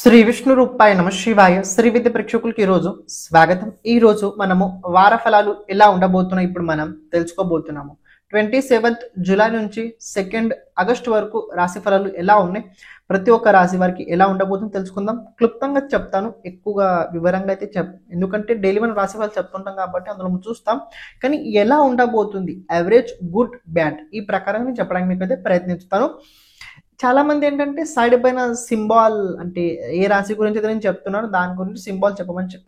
శ్రీ విష్ణు రూపాయ నమ శివాయ శ్రీ విద్య ప్రేక్షకులకి ఈరోజు స్వాగతం. ఈ రోజు మనము వార ఫలాలు ఎలా ఉండబోతున్నాయి ఇప్పుడు మనం తెలుసుకోబోతున్నాము. 27th జూలై నుంచి 2nd ఆగస్టు వరకు రాశి ఫలాలు ఎలా ఉన్నాయి, ప్రతి ఒక్క రాశి వారికి ఎలా ఉండబోతుందో తెలుసుకుందాం. క్లుప్తంగా చెప్తాను, ఎక్కువగా వివరంగా అయితే ఎందుకంటే డైలీ మనం రాశి ఫలాలు చెప్తుంటాం కాబట్టి అందులో చూస్తాం. కానీ ఎలా ఉండబోతుంది, యావరేజ్, గుడ్, బ్యాడ్, ఈ ప్రకారంగా చెప్పడానికి మీకు అయితే ప్రయత్నిస్తాను. చాలా మంది ఏంటంటే సైడ్ పైన సింబాల్, అంటే ఏ రాశి గురించి అయితే నేను చెప్తున్నాను దాని గురించి సింబాల్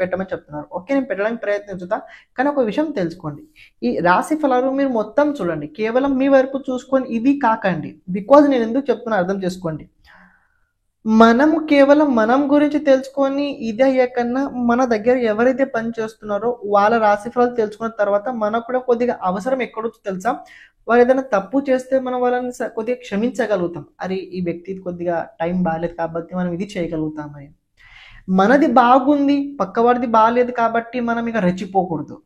పెట్టమని చెప్తున్నారు. ఓకే, నేను పెట్టడానికి ప్రయత్నించుతా. కానీ ఒక విషయం తెలుసుకోండి, ఈ రాశి ఫలాలు మీరు మొత్తం చూడండి, కేవలం మీ వైపు చూసుకొని ఇది కాకండి. బికాజ్ నేను ఎందుకు చెప్తున్నా అర్థం చేసుకోండి. మనం కేవలం మనం గురించి తెలుసుకొని ఇది అయ్యాకన్నా మన దగ్గర ఎవరైతే పని చేస్తున్నారో వాళ్ళ రాశి ఫలాలు తెలుసుకున్న తర్వాత మనకు కూడా కొద్దిగా అవసరం ఎక్కడొచ్చు తెలుసా, వారు ఏదైనా తప్పు చేస్తే మనం వాళ్ళని కొద్దిగా క్షమించగలుగుతాం. అరే ఈ వ్యక్తి కొద్దిగా టైం బాగాలేదు కాబట్టి మనం ఇది చేయగలుగుతామని. మనది బాగుంది, పక్కవాడిది బాగాలేదు కాబట్టి మనం ఇక రెచ్చిపోకూడదు.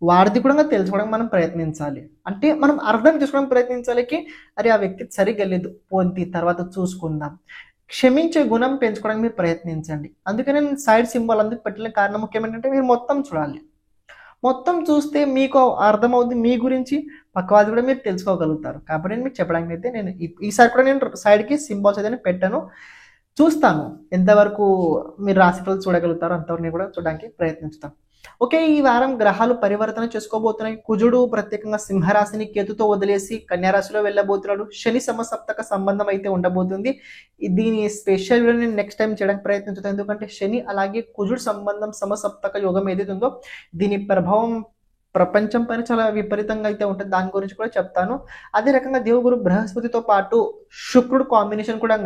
వాడిది కూడా తెలుసుకోవడానికి మనం ప్రయత్నించాలి. అంటే మనం అర్థం చేసుకోవడానికి ప్రయత్నించాలి. అరే ఆ వ్యక్తి సరిగ్గా లేదు, పోంతి తర్వాత చూసుకుందాం. క్షమించే గుణం పెంచుకోవడానికి మీరు ప్రయత్నించండి. అందుకని నేను సైడ్ సింబల్ అందుకు పెట్టిన కారణం ముఖ్యం ఏంటంటే మీరు మొత్తం చూడాలి. మొత్తం చూస్తే మీకు అర్థమవుతుంది మీ గురించి, పక్కవాది కూడా మీరు తెలుసుకోగలుగుతారు. కాబట్టి నేను మీకు చెప్పడానికి అయితే నేను ఈసారి కూడా నేను సైడ్కి సింబాల్స్ అయితే పెట్టాను. చూస్తాను ఎంతవరకు మీరు రాశిఫలాలు చూడగలుగుతారో అంతవరకు నేను కూడా చూడడానికి ప్రయత్నిస్తాను. ఓకే, ఈ వారం గ్రహాలు పరివర్తన చేసుకోబోతున్నాయి. కుజుడు ప్రత్యేకంగా సింహరాశిని కేతుతో వదిలేసి కన్యారాశిలో వెళ్ళబోతున్నాడు. శని సమసప్తక సంబంధం అయితే ఉండబోతుంది. దీని స్పెషల్ వీడియో నేను నెక్స్ట్ టైం చేయడానికి ప్రయత్నించుతాను. ఎందుకంటే శని అలాగే కుజుడు సంబంధం సమసప్తక యోగం ఏదైతే ఉందో దీని ప్రభావం ప్రపంచం పైన చాలా విపరీతంగా అయితే ఉంటుంది. దాని గురించి కూడా చెప్తాను. అదే రకంగా దేవగురు బృహస్పతితో పాటు శుక్రుడు కాంబినేషన్ కూడా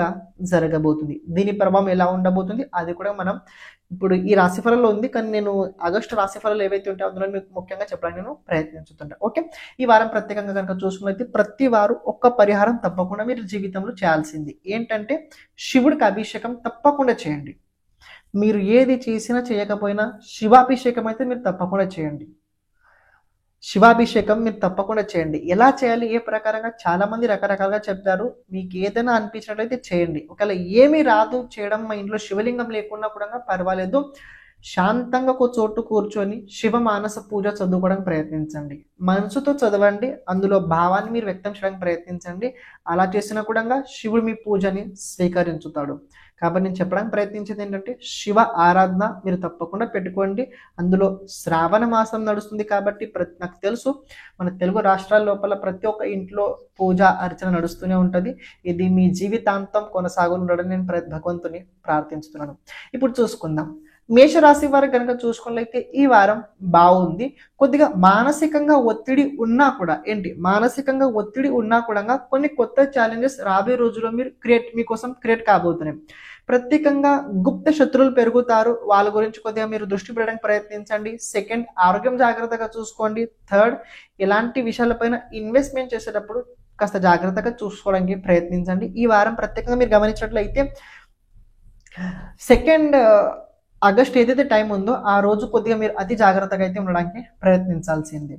జరగబోతుంది. దీని ప్రభావం ఎలా ఉండబోతుంది అది కూడా మనం ఇప్పుడు ఈ రాశి ఫలాల్లో ఉంది. కానీ నేను ఆగస్టు రాశి ఫలాలు ఏవైతే ఉంటాయో అందులో మీకు ముఖ్యంగా చెప్పడానికి నేను ప్రయత్నించుతుంటా. ఓకే, ఈ వారం ప్రత్యేకంగా కనుక చూసుకున్నైతే ప్రతి వారు ఒక్క పరిహారం తప్పకుండా మీరు జీవితంలో చేయాల్సింది ఏంటంటే శివుడికి అభిషేకం తప్పకుండా చేయండి. మీరు ఏది చేసినా చేయకపోయినా శివాభిషేకం అయితే మీరు తప్పకుండా చేయండి. శివాభిషేకం మీరు తప్పకుండా చేయండి. ఎలా చేయాలి, ఏ ప్రకారంగా చాలా మంది రకరకాలుగా చెప్తారు. మీకు ఏదైనా అనిపించినట్లయితే చేయండి. ఒకవేళ ఏమీ రాదు చేయడం, మా ఇంట్లో శివలింగం లేకుండా కూడా పర్వాలేదు, శాంతంగా ఒక చోటు కూర్చొని శివ మానస పూజ చదువుకోవడానికి ప్రయత్నించండి. మనసుతో చదవండి, అందులో భావాన్ని మీరు వ్యక్తం చేయడానికి ప్రయత్నించండి. అలా చేసినా కూడా శివుడు మీ పూజని స్వీకరించుతాడు. కాబట్టి నేను చెప్పడానికి ప్రయత్నించేది ఏంటంటే శివ ఆరాధన మీరు తప్పకుండా పెట్టుకోండి. అందులో శ్రావణ మాసం నడుస్తుంది కాబట్టి నాకు తెలుసు మన తెలుగు రాష్ట్రాల లోపల ప్రతి ఒక్క ఇంట్లో పూజ అర్చన నడుస్తూనే ఉంటుంది. ఇది మీ జీవితాంతం కొనసాగుతుండడం నేను భగవంతుని ప్రార్థిస్తున్నాను. ఇప్పుడు చూసుకుందాం. మేషరాశి వారు కనుక చూసుకున్నట్లయితే ఈ వారం బాగుంది. కొద్దిగా మానసికంగా ఒత్తిడి ఉన్నా కూడా మానసికంగా ఒత్తిడి ఉన్నా కూడా కొన్ని కొత్త ఛాలెంజెస్ రాబోయే రోజుల్లో మీరు మీకోసం క్రియేట్ కాబోతున్నాయి. ప్రత్యేకంగా గుప్త శత్రువులు పెరుగుతారు, వాళ్ళ గురించి కొద్దిగా మీరు దృష్టి పెట్టడానికి ప్రయత్నించండి. 2nd, ఆరోగ్యం జాగ్రత్తగా చూసుకోండి. 3rd, ఇలాంటి విషయాలపైన ఇన్వెస్ట్మెంట్ చేసేటప్పుడు కాస్త జాగ్రత్తగా చూసుకోవడానికి ప్రయత్నించండి. ఈ వారం ప్రత్యేకంగా మీరు గమనించినట్లయితే 2nd ఆగస్ట్ ఏదైతే టైం ఉందో ఆ రోజు కొద్దిగా మీరు అతి జాగ్రత్తగా అయితే ఉండడానికి ప్రయత్నించాల్సింది.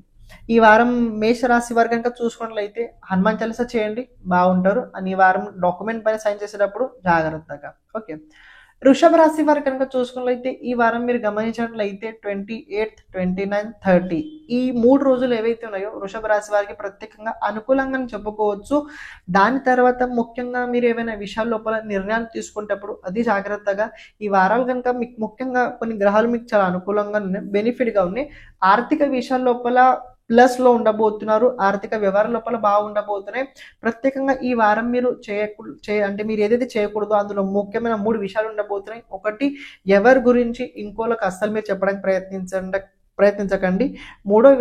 ఈ వారం మేషరాశి వారు కనుక చూసుకున్నట్లయితే హనుమాన్ చాలీసా చేయండి, బాగుంటారు. అని ఈ వారం డాక్యుమెంట్ పైన సైన్ చేసేటప్పుడు జాగ్రత్తగా. ఓకే, వృషభ రాశి వారు కనుక చూసుకున్నట్లయితే ఈ వారం మీరు గమనించినట్లయితే 28th, 29th, 30 ఈ 3 రోజులు ఏవైతే ఉన్నాయో వృషభ రాశి వారికి ప్రత్యేకంగా అనుకూలంగా చెప్పుకోవచ్చు. దాని తర్వాత ముఖ్యంగా మీరు ఏమైనా విషయాల లోపల నిర్ణయాలు తీసుకునేటప్పుడు అది జాగ్రత్తగా. ఈ వారాలు కనుక మీకు ముఖ్యంగా కొన్ని గ్రహాలు మీకు చాలా అనుకూలంగా ఉన్నాయి, బెనిఫిట్గా ఉన్నాయి. ఆర్థిక విషయాల లోపల ప్లస్లో ఉండబోతున్నారు. ఆర్థిక వ్యవహారం లోపల బాగుండబోతున్నాయి. ప్రత్యేకంగా ఈ వారం మీరు అంటే మీరు ఏదైతే చేయకూడదో అందులో ముఖ్యమైన 3 విషయాలు ఉండబోతున్నాయి. ఒకటి, ఎవరి గురించి ఇంకోళ్ళకి అస్సలు మీరు చెప్పడానికి ప్రయత్నించకండి.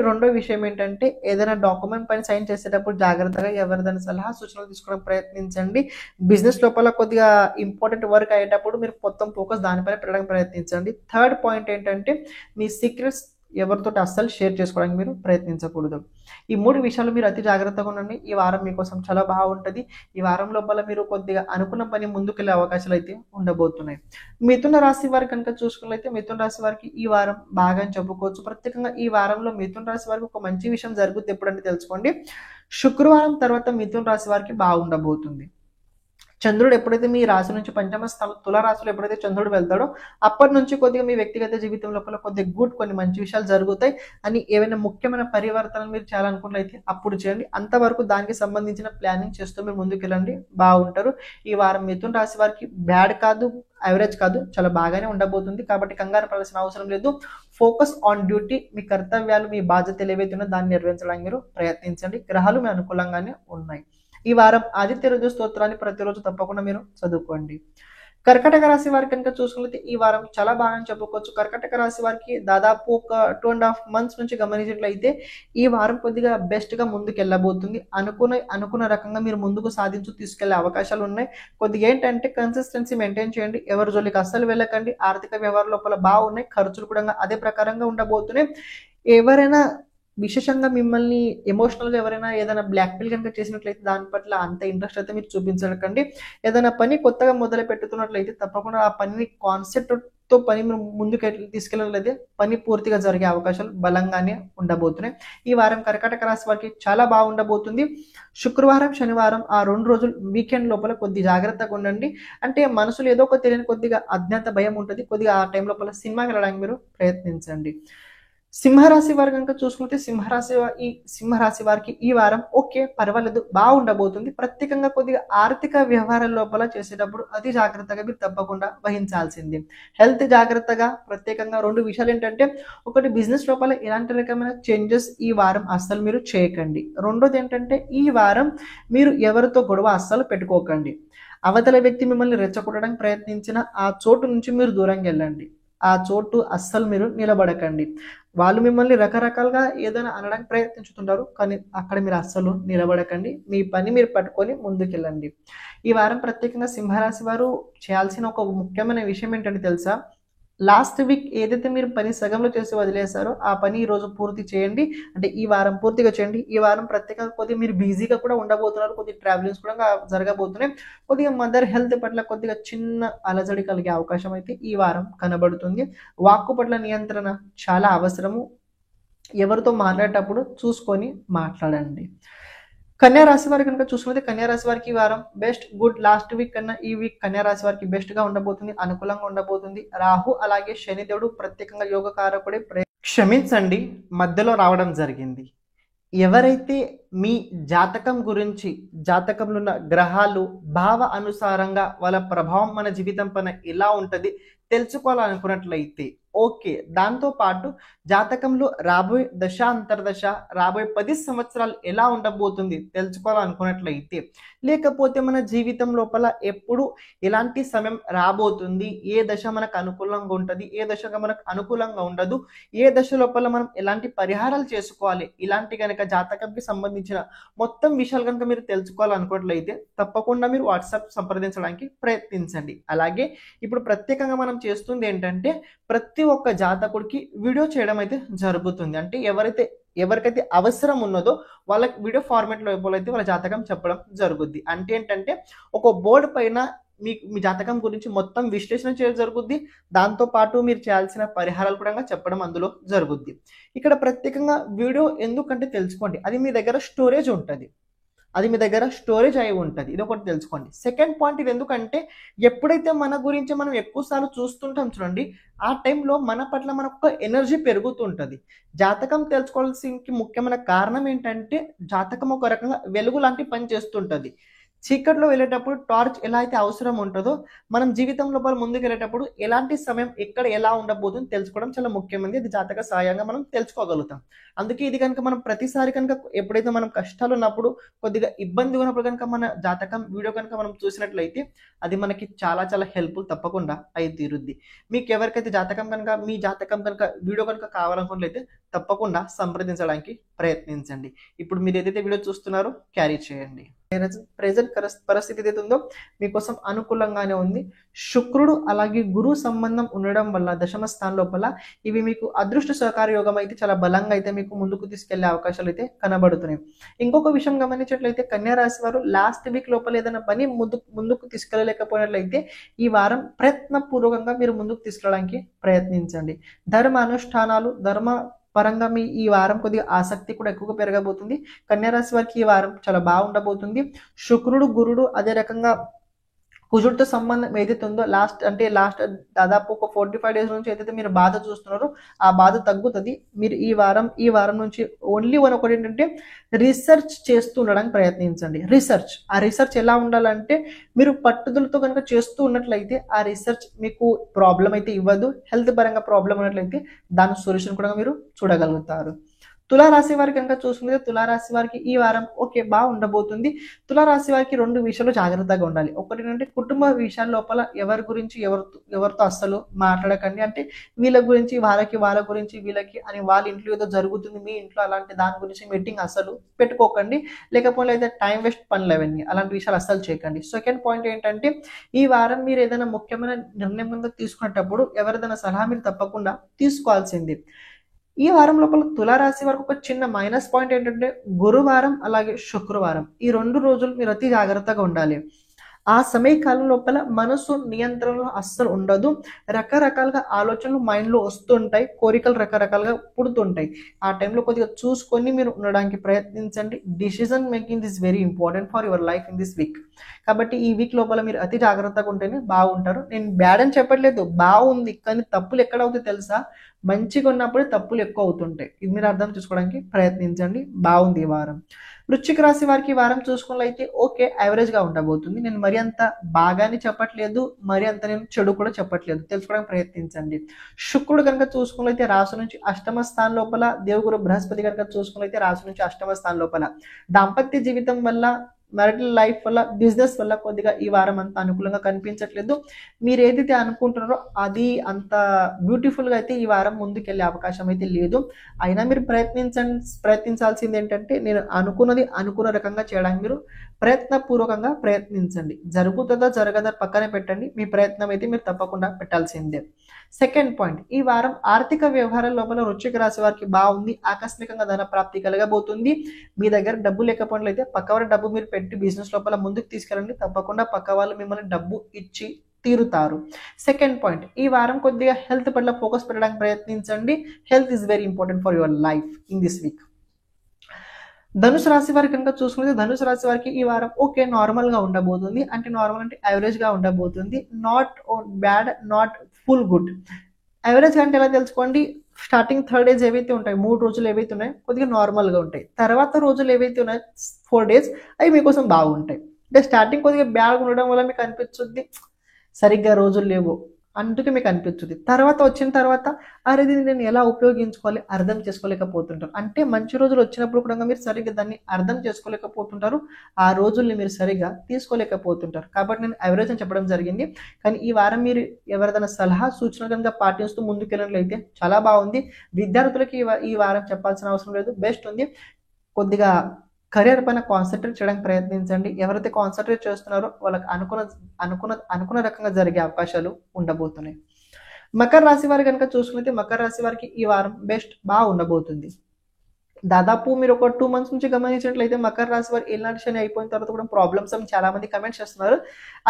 రెండో విషయం ఏంటంటే ఏదైనా డాక్యుమెంట్ పైన సైన్ చేసేటప్పుడు జాగ్రత్తగా ఎవరిదైనా సలహా సూచనలు తీసుకోవడానికి ప్రయత్నించండి. బిజినెస్ లోపల కొద్దిగా ఇంపార్టెంట్ వర్క్ అయ్యేటప్పుడు మీరు మొత్తం ఫోకస్ దానిపైన పెట్టడానికి ప్రయత్నించండి. 3rd పాయింట్ ఏంటంటే మీ సీక్రెట్స్ ఎవరితో అస్సలు షేర్ చేసుకోవడానికి మీరు ప్రయత్నించకూడదు. ఈ 3 విషయాలు మీరు అతి జాగ్రత్తగా ఉండండి. ఈ వారం మీకోసం చాలా బాగుంటుంది. ఈ వారం లోపల మీరు కొద్దిగా అనుకున్న పని ముందుకెళ్లే అవకాశాలు అయితే ఉండబోతున్నాయి. మిథున రాశి వారికి కనుక చూసుకున్నట్లయితే మిథున రాశి వారికి ఈ వారం బాగా చెప్పుకోవచ్చు. ప్రత్యేకంగా ఈ వారంలో మిథున రాశి వారికి ఒక మంచి విషయం జరుగుతుంది. ఎప్పుడంటే తెలుసుకోండి, శుక్రవారం తర్వాత మిథున రాశి వారికి బాగుండబోతుంది. చంద్రుడు ఎప్పుడైతే మీ రాశి నుంచి పంచమ స్థానం తుల రాశిలో ఎప్పుడైతే చంద్రుడు వెళ్తాడో అప్పటి నుంచి కొద్దిగా మీ వ్యక్తిగత జీవితం లోపల కొద్దిగా కొన్ని మంచి విషయాలు జరుగుతాయి అని ఏవైనా ముఖ్యమైన పరివర్తనలు మీరు చేయాలనుకున్నట్లయితే అప్పుడు చేయండి. అంతవరకు దానికి సంబంధించిన ప్లానింగ్ చేస్తూ మీరు ముందుకెళ్ళండి, బాగుంటారు. ఈ వారం మిథున రాశి వారికి బ్యాడ్ కాదు, యావరేజ్ కాదు, చాలా బాగానే ఉండబోతుంది. కాబట్టి కంగారు పడాల్సిన అవసరం లేదు. Focus on duty. మీ కర్తవ్యాలు, మీ బాధ్యతలు ఏవైతే ఉన్నాయో దాన్ని నెరవేర్చడానికి మీరు ప్రయత్నించండి. గ్రహాలు మీ అనుకూలంగానే ఉన్నాయి. ఈ వారం ఆదిత్య రోజు స్తోత్రాన్ని ప్రతిరోజు తప్పకుండా మీరు చదువుకోండి. కర్కటక రాశి వారికి కనుక చూసుకున్నట్లయితే ఈ వారం చాలా బాగా చెప్పుకోవచ్చు. కర్కటక రాశి వారికి దాదాపు ఒక 2.5 months నుంచి గమనించినట్లయితే ఈ వారం కొద్దిగా బెస్ట్ గా ముందుకు వెళ్ళబోతుంది. అనుకున్న రకంగా మీరు ముందుకు తీసుకెళ్లే అవకాశాలు ఉన్నాయి. కొద్దిగా ఏంటంటే కన్సిస్టెన్సీ మెయింటైన్ చేయండి. ఎవరి జోలికి అస్సలు వెళ్ళకండి. ఆర్థిక వ్యవహారాల లోపల బాగున్నాయి. ఖర్చులు కూడా అదే ప్రకారంగా ఉండబోతున్నాయి. ఎవరైనా విశేషంగా మిమ్మల్ని ఎమోషనల్గా ఎవరైనా ఏదైనా బ్లాక్మెయిల్ కనుక చేసినట్లయితే దాని పట్ల అంత ఇంట్రెస్ట్ అయితే మీరు చూపించకండి. ఏదైనా పని కొత్తగా మొదలు పెట్టుతున్నట్లయితే తప్పకుండా ఆ పనిని కాన్సెప్ట్తో పని ముందుకు తీసుకెళ్ళలేదు పని పూర్తిగా జరిగే అవకాశాలు బలంగానే ఉండబోతున్నాయి. ఈ వారం కర్కాటక రాశి వారికి చాలా బాగుండబోతుంది. శుక్రవారం శనివారం ఆ 2 రోజులు వీకెండ్ లోపల కొద్ది జాగ్రత్తగా ఉండండి. అంటే మనసులో ఏదో ఒక తెలియని కొద్దిగా అజ్ఞాత భయం ఉంటుంది. కొద్దిగా ఆ టైం లోపల సినిమాకి వెళ్ళడానికి మీరు ప్రయత్నించండి. సింహరాశి వారు కనుక చూసుకుంటే సింహరాశి వారికి ఈ వారం ఓకే పర్వాలేదు, బాగుండబోతుంది. ప్రత్యేకంగా కొద్దిగా ఆర్థిక వ్యవహారాల లోపల చేసేటప్పుడు అతి జాగ్రత్తగా మీరు తప్పకుండా వహించాల్సింది. హెల్త్ జాగ్రత్తగా ప్రత్యేకంగా 2 విషయాలు ఏంటంటే, ఒకటి బిజినెస్ లోపల ఎలాంటి రకమైన చేంజెస్ ఈ వారం అస్సలు మీరు చేయకండి. రెండోది ఏంటంటే ఈ వారం మీరు ఎవరితో గొడవ అస్సలు పెట్టుకోకండి. అవతల వ్యక్తి మిమ్మల్ని రెచ్చగొట్టడానికి ప్రయత్నించిన ఆ చోటు నుంచి మీరు దూరంగా వెళ్ళండి. ఆ చోటు అస్సలు మీరు నిలబడకండి. వాళ్ళు మిమ్మల్ని రకరకాలుగా ఏదైనా అనడానికి ప్రయత్నించుతుంటారు, కానీ అక్కడ మీరు అస్సలు నిలబడకండి. మీ పని మీరు పట్టుకొని ముందుకెళ్ళండి. ఈ వారం ప్రత్యేకంగా సింహరాశి వారు చేయాల్సిన ఒక ముఖ్యమైన విషయం ఏంటంటే తెలుసా, లాస్ట్ వీక్ ఏదైతే మీరు పని సగంలో చేసి వదిలేశారో ఆ పని ఈ రోజు పూర్తి చేయండి. అంటే ఈ వారం పూర్తిగా చేయండి. ఈ వారం ప్రత్యేకంగా కొద్దిగా మీరు బిజీగా కూడా ఉండబోతున్నారు. కొద్దిగా ట్రావెలింగ్స్ కూడా జరగబోతున్నాయి. కొద్దిగా మదర్ హెల్త్ పట్ల కొద్దిగా చిన్న అలజడి కలిగే అవకాశం అయితే ఈ వారం కనబడుతుంది. వాక్కు పట్ల నియంత్రణ చాలా అవసరము. ఎవరితో మాట్లాడేటప్పుడు చూసుకొని మాట్లాడండి. కన్యా రాశి వారికి కనుక చూసుకుంటే కన్యా రాశి వారికి ఈ వారం బెస్ట్ గుడ్. లాస్ట్ వీక్ కన్నా ఈ వీక్ కన్యా రాశి వారికి బెస్ట్ గా ఉండబోతుంది, అనుకూలంగా ఉండబోతుంది. రాహు అలాగే శనిదేవుడు ప్రత్యేకంగా యోగకారకుడే క్షమించండి మధ్యలో రావడం జరిగింది. ఎవరైతే మీ జాతకం గురించి జాతకంలో ఉన్న గ్రహాలు భావ అనుసారంగా వాళ్ళ ప్రభావం మన జీవితం పైన ఎలా ఉంటుంది తెలుసుకోవాలనుకున్నట్లయితే ఓకే, దాంతో పాటు జాతకంలో రాబోయే దశ అంతర్దశ రాబోయే 10 సంవత్సరాలు ఎలా ఉండబోతుంది తెలుసుకోవాలనుకున్నట్లయితే, లేకపోతే మన జీవితం లోపల ఎప్పుడు ఎలాంటి సమయం రాబోతుంది, ఏ దశ మనకు అనుకూలంగా ఉంటుంది, ఏ దశగా మనకు అనుకూలంగా ఉండదు, ఏ దశ లోపల మనం ఎలాంటి పరిహారాలు చేసుకోవాలి, ఇలాంటి కనుక జాతకంకి సంబంధించిన మొత్తం విషయాలు కనుక మీరు తెలుసుకోవాలనుకున్నట్లయితే తప్పకుండా మీరు వాట్సాప్ సంప్రదించడానికి ప్రయత్నించండి. అలాగే ఇప్పుడు ప్రత్యేకంగా మనం చేస్తుంది ఏంటంటే, ప్రతి ఒక్క జాతకుడికి వీడియో చేయడం అయితే జరుగుతుంది. అంటే ఎవరికైతే అవసరం ఉన్నదో వాళ్ళకి వీడియో ఫార్మాట్ లో అయితే వాళ్ళ జాతకం చెప్పడం జరుగుద్ది. అంటే ఏంటంటే ఒక బోర్డు పైన మీ జాతకం గురించి మొత్తం విశ్లేషణ చేయడం జరుగుద్ది. దాంతో పాటు మీరు చేయాల్సిన పరిహారాలు కూడా చెప్పడం అందులో జరుగుద్ది. ఇక్కడ ప్రత్యేకంగా వీడియో ఎందుకంటే తెలుసుకోండి, అది మీ దగ్గర స్టోరేజ్ ఉంటుంది, అది మీ దగ్గర స్టోరేజ్ అయి ఉంటుంది. ఇది ఒకటి తెలుసుకోండి. సెకండ్ పాయింట్, ఇది ఎందుకంటే ఎప్పుడైతే మన గురించి మనం ఎక్కువసార్లు చూస్తుంటాం చూడండి, ఆ టైంలో మన పట్ల మనకు ఎనర్జీ పెరుగుతుంటుంది. జాతకం తెలుసుకోవాల్సిన ముఖ్యమైన కారణం ఏంటంటే, జాతకం ఒక రకంగా వెలుగు లాంటి పని చేస్తుంటుంది. చీకట్లో వెళ్ళేటప్పుడు టార్చ్ ఎలా అయితే అవసరం ఉంటుందో, మనం జీవితం లోపల ముందుకు వెళ్ళేటప్పుడు ఎలాంటి సమయం ఎక్కడ ఎలా ఉండబోతుందో తెలుసుకోవడం చాలా ముఖ్యమైనది. అది జాతక సాయంగా మనం తెలుసుకోగలుగుతాం. అందుకే ఇది కనుక మనం ప్రతిసారి కనుక ఎప్పుడైతే మనం కష్టాలు ఉన్నప్పుడు కొద్దిగా ఇబ్బంది ఉన్నప్పుడు కనుక మన జాతకం వీడియో కనుక మనం చూసినట్లయితే అది మనకి చాలా చాలా హెల్ప్ఫుల్ తప్పకుండా అయి తీరుద్ది. మీకు ఎవరికైతే జాతకం కనుక మీ జాతకం కనుక వీడియో కనుక కావాలనుకున్నట్లయితే తప్పకుండా సంప్రదించడానికి ప్రయత్నించండి. ఇప్పుడు మీరు ఏదైతే వీడియో చూస్తున్నారో క్యారీ చేయండి. ప్రెజెంట్ పరిస్థితి ఏదైతే ఉందో మీకోసం అనుకూలంగానే ఉంది. శుక్రుడు అలాగే గురువు సంబంధం ఉండడం వల్ల దశమ స్థానం లోపల ఇవి మీకు అదృష్ట సహకార యోగం అయితే చాలా బలంగా అయితే మీకు ముందుకు తీసుకెళ్లే అవకాశాలు అయితే కనబడుతున్నాయి. ఇంకొక విషయం గమనించినట్లయితే కన్యా రాశి వారు లాస్ట్ వీక్ లోపల ఏదైనా పని ముందుకు తీసుకెళ్ళలేకపోయినట్లయితే ఈ వారం ప్రయత్నపూర్వకంగా మీరు ముందుకు తీసుకెళ్ళడానికి ప్రయత్నించండి. ధర్మ అనుష్ఠానాలు పరంగా మీ ఈ వారం కొద్దిగా ఆసక్తి కూడా ఎక్కువగా పెరగబోతుంది. కన్యా రాశి వారికి ఈ వారం చాలా బాగుండబోతుంది. శుక్రుడు గురుడు అదే రకంగా కుజుడితో సంబంధం ఏదైతే ఉందో లాస్ట్ దాదాపు ఒక 45 డేస్ నుంచి ఏదైతే మీరు బాధ చూస్తున్నారో ఆ బాధ తగ్గుతుంది. మీరు ఈ వారం నుంచి ఓన్లీ ఒకటి ఏంటంటే రీసెర్చ్ చేస్తూ ఉండడానికి ప్రయత్నించండి. ఆ రీసెర్చ్ ఎలా ఉండాలంటే మీరు పట్టుదలతో కనుక చేస్తూ ఉన్నట్లయితే ఆ రీసెర్చ్ మీకు ప్రాబ్లం అయితే ఇవ్వదు. హెల్త్ పరంగా ప్రాబ్లం ఉన్నట్లయితే దాని సొల్యూషన్ కూడా మీరు చూడగలుగుతారు. తులారాశి వారికి కనుక చూసుకుంటే తులారాశి వారికి ఈ వారం ఓకే బాగా ఉండబోతుంది. తులారాశి వారికి 2 విషయాలు జాగ్రత్తగా ఉండాలి. ఒకటి ఏంటంటే కుటుంబ విషయాల లోపల ఎవరి గురించి ఎవరితో అస్సలు మాట్లాడకండి. అంటే వీళ్ళ గురించి వాళ్ళ గురించి వీళ్ళకి అని వాళ్ళ ఇంట్లో ఏదో జరుగుతుంది మీ ఇంట్లో అలాంటి దాని గురించి మీటింగ్ అస్సలు పెట్టుకోకండి. లేకపోతే అయితే టైం వేస్ట్ పనులు అవన్నీ అలాంటి విషయాలు అస్సలు చేయకండి. సెకండ్ పాయింట్ ఏంటంటే ఈ వారం మీరు ఏదైనా ముఖ్యమైన నిర్ణయం కనుక తీసుకునేటప్పుడు ఎవరిదైనా సలహా మీరు తప్పకుండా తీసుకోవాల్సింది. ఈ వారం లోపల తులారాశి వరకు ఒక చిన్న మైనస్ పాయింట్ ఏంటంటే గురువారం అలాగే శుక్రవారం ఈ 2 రోజులు మీరు అతి జాగ్రత్తగా ఉండాలి. ఆ సమయకాలం లోపల మనసు నియంత్రణలో అస్సలు ఉండదు. రకరకాలుగా ఆలోచనలు మైండ్లో వస్తుంటాయి, కోరికలు రకరకాలుగా పుడుతుంటాయి. ఆ టైంలో కొద్దిగా చూసుకొని మీరు ఉండడానికి ప్రయత్నించండి. Decision making is very important for your life in this week. కాబట్టి ఈ వీక్ లోపల మీరు అతి జాగ్రత్తగా ఉంటేనే బాగుంటారు. నేను బ్యాడ్ అని చెప్పట్లేదు, బాగుంది. కానీ తప్పులు ఎక్కడ అవుతాయి తెలుసా? మంచిగా ఉన్నప్పుడే తప్పులు ఎక్కువ అవుతుంటాయి. ఇది మీరు అర్థం చేసుకోవడానికి ప్రయత్నించండి. బాగుంది ఈ వారం. వృశ్చిక రాశి వారికి ఈ వారం చూసుకున్నట్లయితే ఓకే యావరేజ్గా ఉండబోతుంది. నేను మరి అంత బాగానే చెప్పట్లేదు, మరి అంత నేను చెడు కూడా చెప్పట్లేదు. తెలుసుకోవడానికి ప్రయత్నించండి. శుక్రుడు కనుక చూసుకున్నట్లయితే రాశి నుంచి అష్టమ స్థానం లోపల, దేవుగురు బృహస్పతి కనుక చూసుకున్నట్లయితే రాశి నుంచి అష్టమ స్థానం లోపల. దాంపత్య జీవితం వల్ల, మ్యారిటల్ లైఫ్ వల్ల, బిజినెస్ వల్ల కొద్దిగా ఈ వారం అంత అనుకూలంగా కనిపించట్లేదు. మీరు ఏదైతే అనుకుంటున్నారో అది అంత బ్యూటిఫుల్గా అయితే ఈ వారం ముందుకెళ్ళే అవకాశం అయితే లేదు. అయినా మీరు ప్రయత్నించాల్సింది ఏంటంటే నేను అనుకున్న రకంగా చేయడానికి మీరు ప్రయత్నపూర్వకంగా ప్రయత్నించండి. జరుగుతుందా జరగదా పక్కనే పెట్టండి, మీ ప్రయత్నం అయితే మీరు తప్పకుండా పెట్టాల్సిందే. సెకండ్ పాయింట్, ఈ వారం ఆర్థిక వ్యవహారాల లోపల వృశ్చిక రాశి వారికి బాగుంది. ఆకస్మికంగా ధన ప్రాప్తి కలగబోతుంది. మీ దగ్గర డబ్బు లేకపోయినట్లయితే పక్కవారి డబ్బు మీరు పెట్టి బిజినెస్ లోపల ముందుకు తీసుకెళ్ళండి. తప్పకుండా పక్క వాళ్ళు మిమ్మల్ని డబ్బు ఇచ్చి తీరుతారు. సెకండ్ పాయింట్, ఈ వారం కొద్దిగా హెల్త్ పట్ల ఫోకస్ పెట్టడానికి ప్రయత్నించండి. Health is very important for your life in this week. ధనుసు రాశి వారికి కనుక చూసుకుంటే ధనుసు రాశి వారికి ఈ వారం ఓకే నార్మల్ గా ఉండబోతుంది. అంటే నార్మల్ అంటే యావరేజ్ గా ఉండబోతుంది. Not bad, not full good. Average అంటే ఎలా తెలుసుకోండి, స్టార్టింగ్ 3 డేస్ ఏవైతే ఉంటాయి, 3 రోజులు ఏవైతే ఉన్నాయో కొద్దిగా నార్మల్ గా ఉంటాయి. తర్వాత రోజులు ఏవైతే ఉన్నాయో 4 డేస్ అవి మీకోసం బాగుంటాయి. అంటే స్టార్టింగ్ కొద్దిగా బ్యాడ్ ఉండడం వల్ల మీకు అనిపించుద్ది సరిగ్గా రోజులు లేవు, అందుకే మీకు అనిపించుద్ది. తర్వాత వచ్చిన తర్వాత అరే దీన్ని నేను ఎలా ఉపయోగించుకోవాలి అర్థం చేసుకోలేకపోతుంటారు. అంటే మంచి రోజులు వచ్చినప్పుడు కూడా మీరు సరిగ్గా దాన్ని అర్థం చేసుకోలేకపోతుంటారు, ఆ రోజుల్ని మీరు సరిగ్గా తీసుకోలేకపోతుంటారు. కాబట్టి నేను యావరేజ్ అని చెప్పడం జరిగింది. కానీ ఈ వారం మీరు ఎవరిదైనా సలహా సూచన కనుక పాటిస్తూ ముందుకెళ్ళినట్లయితే చాలా బాగుంది. విద్యార్థులకి ఈ వారం చెప్పాల్సిన అవసరం లేదు, బెస్ట్ ఉంది. కొద్దిగా కెరీర్ పైన కాన్సన్ట్రేట్ చేయడానికి ప్రయత్నించండి. ఎవరైతే కాన్సన్ట్రేట్ చేస్తున్నారో వాళ్ళకి అనుకున్న రకంగా జరిగే అవకాశాలు ఉండబోతున్నాయి. మకర రాశి వారి కనుక చూసుకుంటే మకర రాశి వారికి ఈ వారం బెస్ట్ బాగా ఉండబోతుంది. దాదాపు మీరు ఒక 2 మంత్స్ నుంచి గమనించినట్లయితే మకర రాశి వారు ఏలినాటి శని అయిపోయిన తర్వాత కూడా ప్రాబ్లమ్స్ అని చాలా మంది కమెంట్స్ చేస్తున్నారు.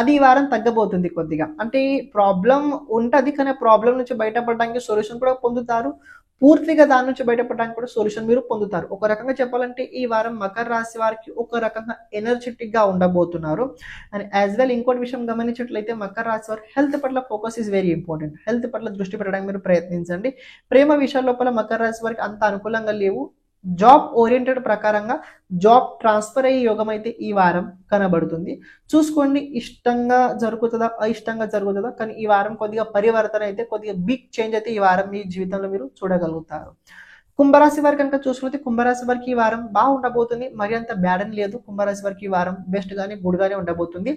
అది ఈ వారం తగ్గబోతుంది కొద్దిగా. అంటే ప్రాబ్లం ఉంటుంది, కానీ ప్రాబ్లం నుంచి బయటపడడానికి సొల్యూషన్ కూడా పొందుతారు. పూర్తిగా దాని నుంచి బయటపడడానికి కూడా సొల్యూషన్ మీరు పొందుతారు. ఒక రకంగా చెప్పాలంటే ఈ వారం మకర రాశి వారికి ఒక రకంగా ఎనర్జెటిక్ గా ఉండబోతున్నారు. అండ్ యాజ్ వెల్ ఇంకోటి విషయం గమనించినట్లయితే మకర రాశి వారు హెల్త్ పట్ల focus is very important. Health పట్ల దృష్టి పెట్టడానికి మీరు ప్రయత్నించండి. ప్రేమ విషయాల లోపల మకర రాశి వారికి అంత అనుకూలంగా లేవు. జాబ్ ఓరియంటెడ్ ప్రకారంగా జాబ్ ట్రాన్స్ఫర్ అయ్యే యోగం అయితే ఈ వారం కనబడుతుంది. చూసుకోండి ఇష్టంగా జరుగుతుందా అయిష్టంగా జరుగుతుందా, కానీ ఈ వారం కొద్దిగా పరివర్తన అయితే కొద్దిగా బిగ్ చేంజ్ అయితే ఈ వారం మీ జీవితంలో మీరు చూడగలుగుతారు. కుంభరాశి వారికి కనుక చూసుకుంటే కుంభరాశి వారికి ఈ వారం బాగా ఉండబోతుంది. మరి అంత బ్యాడ్ అని లేదు. కుంభరాశి వారికి ఈ వారం బెస్ట్ గానీ గుడ్ గానే ఉండబోతుంది.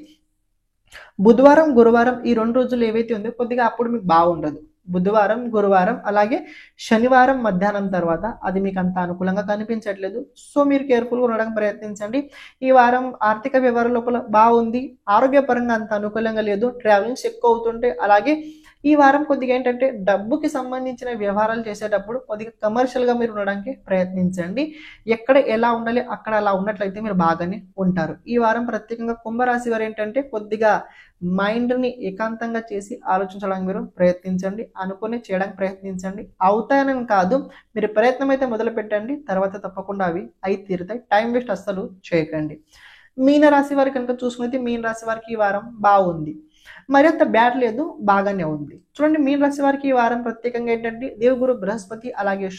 బుధవారం గురువారం ఈ 2 రోజులు ఏవైతే ఉందో కొద్దిగా అప్పుడు మీకు బాగుండదు. బుధవారం గురువారం అలాగే శనివారం మధ్యాహ్నం తర్వాత అది మీకు అంత అనుకూలంగా కనిపించట్లేదు. సో మీరు కేర్ఫుల్గా ఉండడానికి ప్రయత్నించండి. ఈ వారం ఆర్థిక వ్యవహారం లోపల బాగుంది. ఆరోగ్యపరంగా అంత అనుకూలంగా లేదు. ట్రావెలింగ్స్ ఎక్కువ అవుతుంటే, అలాగే ఈ వారం కొద్దిగా ఏంటంటే డబ్బుకి సంబంధించిన వ్యవహారాలు చేసేటప్పుడు కొద్దిగా కమర్షియల్గా మీరు ఉండడానికి ప్రయత్నించండి. ఎక్కడ ఎలా ఉండాలి అక్కడ అలా ఉన్నట్లయితే మీరు బాగానే ఉంటారు. ఈ వారం ప్రత్యేకంగా కుంభరాశి వారు ఏంటంటే కొద్దిగా మైండ్ని ఏకాంతంగా చేసి ఆలోచించడానికి మీరు ప్రయత్నించండి. అనుకుని చేయడానికి ప్రయత్నించండి. అవుతాయని కాదు, మీరు ప్రయత్నం అయితే మొదలు పెట్టండి. తర్వాత తప్పకుండా అవి అయి తీరుతాయి. టైం వేస్ట్ అస్సలు చేయకండి. మీన రాశి వారికి కనుక చూసుకుంటే మీన రాశి వారికి ఈ వారం బాగుంది, మరి అంత బ్యాడ్ లేదు, బాగానే ఉంది. చూడండి మీన రాశి వారికి ఈ వారం ప్రత్యేకంగా ఏంటంటే దేవగురు బృహస్పతి అలాగే